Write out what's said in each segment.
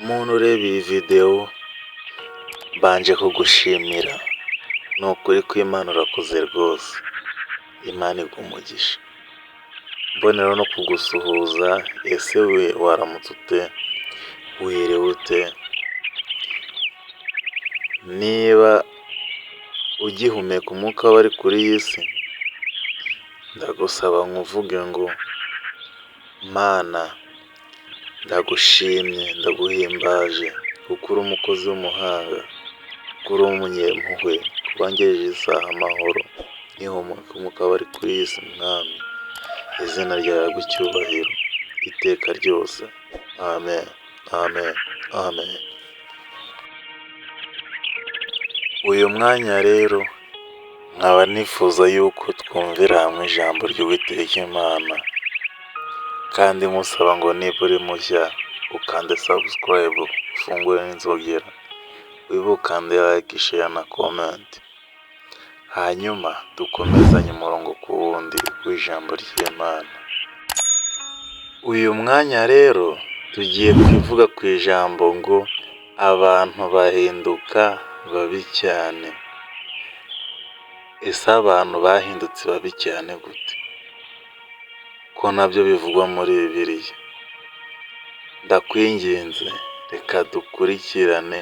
Muntu ureba iyi videwo mbanje kugushimira, ni ukuri kw'Imana urakoze rwose, Imana iguhe umugisha. Mbonera no kugusuhuza, ese we waramutse ute, wiriwe ute? Niba ugihumeka umwuka w'abari kuri iyi si, ndagusaba nkuvuge ngo Mana ndagushimye, ndaguhimbaje kuko uri umukozi w'umuhanga, kuko uri umunyempuhwe, kuba ngejeje isaha amahoro, nkihumeka umwuka w'abari kuri iyi si Mwami, izina ryawe rihabwe icyubahiro iteka ryose, amen, amen, amen. Uyu mwanya rero nkaba nifuza yuko twumvira hamwe ijambo ry'Uwiteka Imana, kandi nkusaba ngo niba uri mushya ukande subscribe, ufungure n'inzogera, wibuke ukande like, share na comment, hanyuma dukomezanye umurongo ku wundi w'ijambo ry'Imana. Uyu mwanya rero tugiye kuvuga ku ijambo ngo abantu bahinduka babi cyane. Ese abantu bahindutse babi cyane gute? Ko nabyo bivugwa muri Bibiliya. Ndakwinginze reka dukurikirane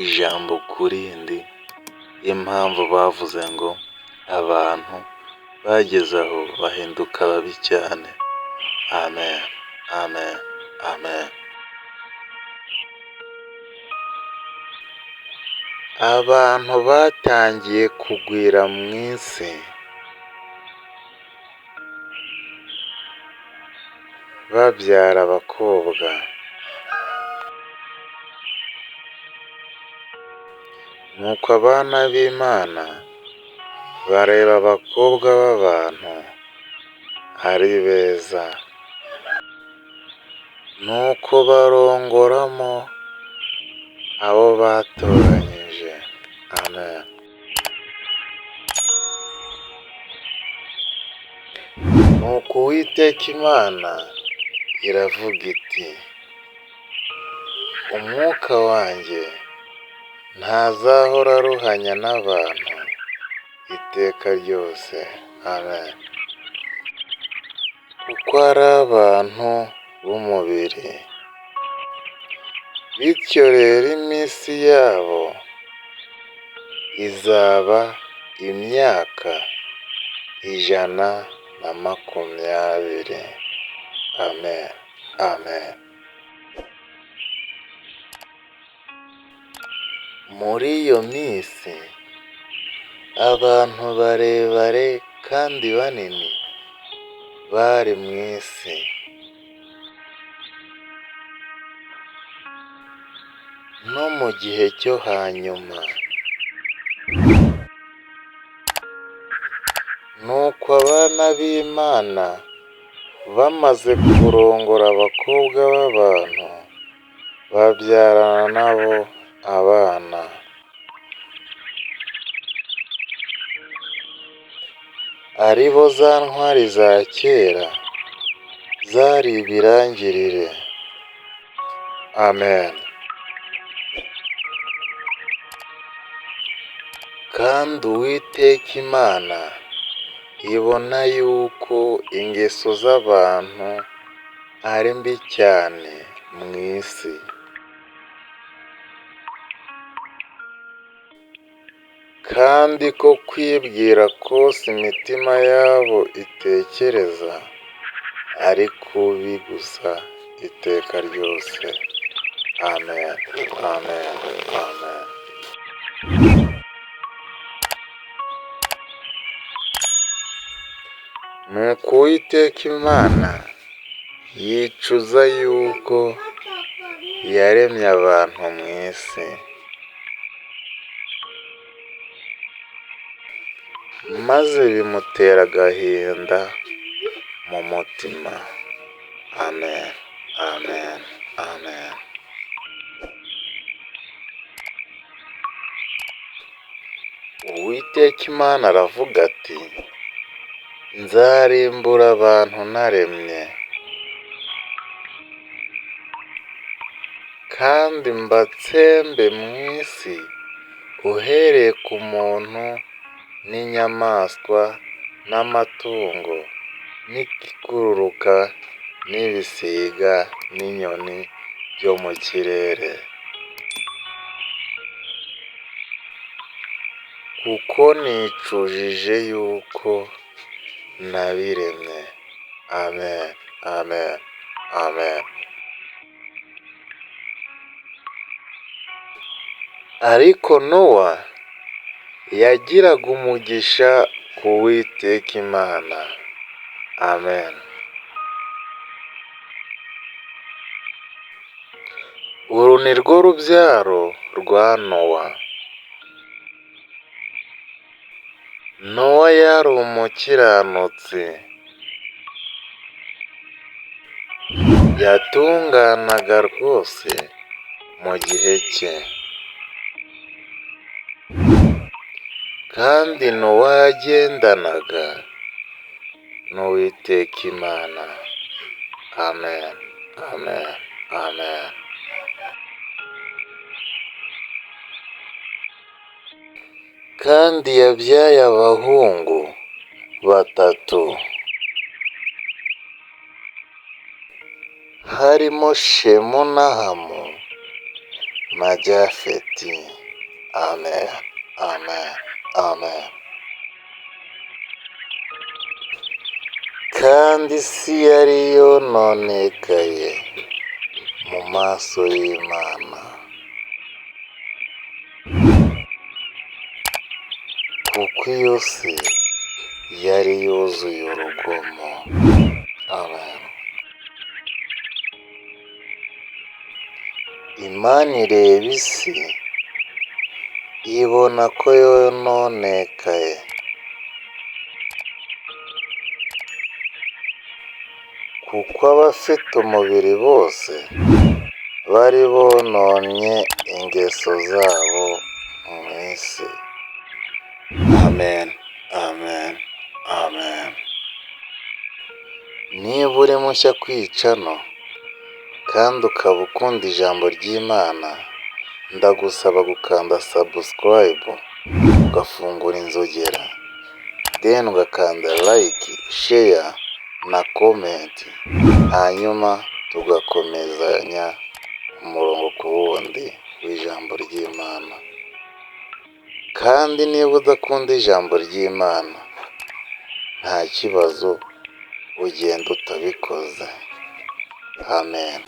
ijambo ku rindi, impamvu bavuze ngo abantu bageze aho bahinduka babi cyane. Amen, amen, amen. Abantu batangiye kugwira mu isi babyara abakobwa. Nuko abana b'Imana bareba abakobwa b'abantu ari beza, nuko barongoramo abo batoranyije. Amen. Nuko Uwiteka Imana iravuga iti, umwuka wanjye ntazahora aruhanya n'abantu iteka ryose. Amen. Kuko ari abantu b'umubiri, bityo rero iminsi yabo izaba imyaka 120. Amen, amen. Muri iyo minsi abantu barebare kandi banini bari mu isi. No mu gihe cyo hanyuma, nuko abana b'Imana bamaze kurongora abakobwa b'abantu, babyarana nabo abana. Ari bo za ntwari za kera zari ibirangirire. Amen. Kandi Uwiteka Imana ibona yuko ingeso z'abantu ari mbi cyane mu isi, kandi ko kwibwira kose imitima yabo itekereza ari kubi gusa iteka ryose. Amen, amen, amen. Nuko Uwiteka Imana yicuza yuko yaremye abantu mu isi, maze bimutera agahinda mu mutima. Amen, amen, amen. Uwiteka Imana aravuga ati, nzarimbura abantu naremye, kandi mbatsembe mu isi, uhereye ku muntu n'inyamaswa n'amatungo n'ibikururuka n'ibisiga n'inyoni byo mu kirere. Kuko nicujije yuko nabiremye. Amen, amen, amen. Ariko Nowa yagiraga umugisha ku Uwiteka Imana. Amen. Uru ni rwo rubyaro rwa Nowa. Nowa yari umukiranutsi, yatunganaga rwose mu gihe cye. Kandi Nowa yagendanaga n'Uwiteka Imana. Amen, amen, amen. Kandi yabyaye abahungu 3, harimo Shemu na Hamu na Jafeti. Amen, amen, amen. Kandi isi yari yononekaye mu maso y'Imana, kuko iyo si yari yuzuye urugomo. Amen. Imana ireba isi, ibona ko yononekaye, kuko abafite umubiri bose bari bononnye ingeso zabo mu isi. Amen, amen, amen. Niba uri mushya kwicano kandi ukaba ukunda ijambo ry'Imana, ndagusaba gukanda subscribe, ugafungura inzogera, then ugakanda like, share na comment, hanyuma tugakomezanya umurongo ku wundi w'ijambo ry'Imana. Kandi niba udakunda ijambo ry'Imana, nta kibazo, ugenda utabikoze. Amen.